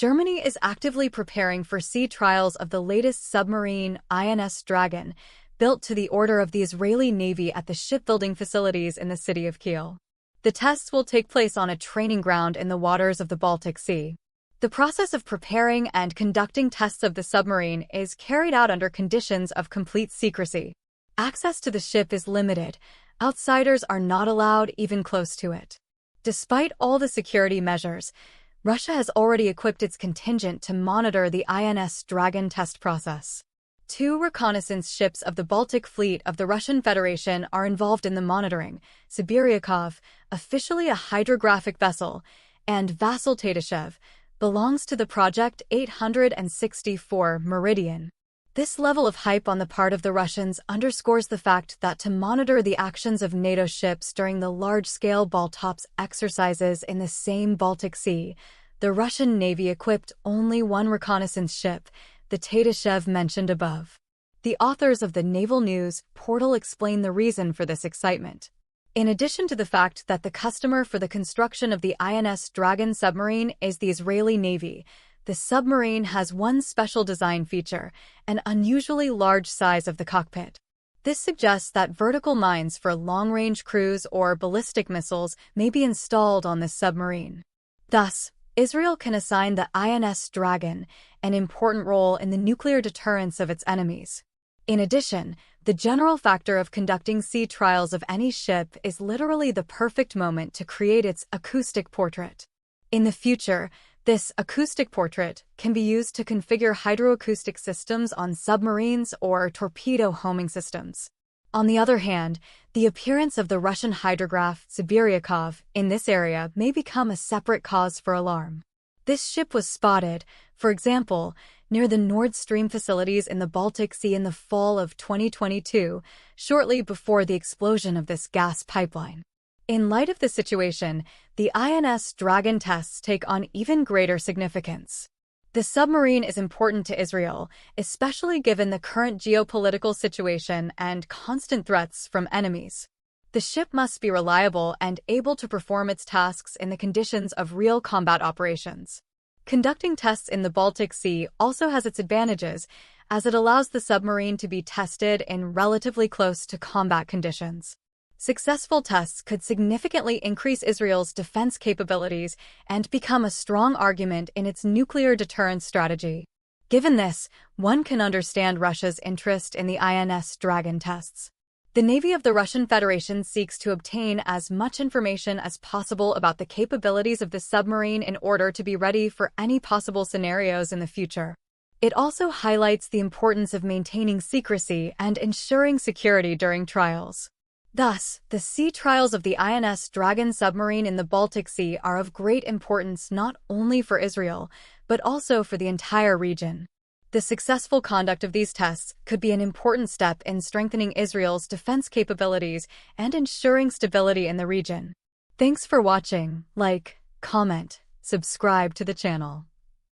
Germany is actively preparing for sea trials of the latest submarine, INS Drakon, built to the order of the Israeli Navy at the shipbuilding facilities in the city of Kiel. The tests will take place on a training ground in the waters of the Baltic Sea. The process of preparing and conducting tests of the submarine is carried out under conditions of complete secrecy. Access to the ship is limited. Outsiders are not allowed even close to it. Despite all the security measures, Russia has already equipped its contingent to monitor the INS Drakon test process. 2 reconnaissance ships of the Baltic Fleet of the Russian Federation are involved in the monitoring: Sibiryakov, officially a hydrographic vessel, and Vasil Tatashev, belongs to the Project 864 Meridian. This level of hype on the part of the Russians underscores the fact that to monitor the actions of NATO ships during the large-scale Baltops exercises in the same Baltic Sea, the Russian Navy equipped only 1 reconnaissance ship, the Tatashev mentioned above. The authors of the Naval News portal explain the reason for this excitement. In addition to the fact that the customer for the construction of the INS Drakon submarine is the Israeli Navy, the submarine has one special design feature: an unusually large size of the cockpit. This suggests that vertical mines for long-range cruise or ballistic missiles may be installed on this submarine. Thus, Israel can assign the INS Drakon an important role in the nuclear deterrence of its enemies. In addition, the general factor of conducting sea trials of any ship is literally the perfect moment to create its acoustic portrait. In the future, this acoustic portrait can be used to configure hydroacoustic systems on submarines or torpedo homing systems. On the other hand, the appearance of the Russian hydrograph Sibiryakov in this area may become a separate cause for alarm. This ship was spotted, for example, near the Nord Stream facilities in the Baltic Sea in the fall of 2022, shortly before the explosion of this gas pipeline. In light of the situation, the INS Drakon tests take on even greater significance. The submarine is important to Israel, especially given the current geopolitical situation and constant threats from enemies. The ship must be reliable and able to perform its tasks in the conditions of real combat operations. Conducting tests in the Baltic Sea also has its advantages, as it allows the submarine to be tested in relatively close to combat conditions. Successful tests could significantly increase Israel's defense capabilities and become a strong argument in its nuclear deterrence strategy. Given this, one can understand Russia's interest in the INS Drakon tests. The Navy of the Russian Federation seeks to obtain as much information as possible about the capabilities of the submarine in order to be ready for any possible scenarios in the future. It also highlights the importance of maintaining secrecy and ensuring security during trials. Thus, the sea trials of the INS Drakon submarine in the Baltic Sea are of great importance not only for Israel, but also for the entire region. The successful conduct of these tests could be an important step in strengthening Israel's defense capabilities and ensuring stability in the region. Thanks for watching. Like, comment, subscribe to the channel.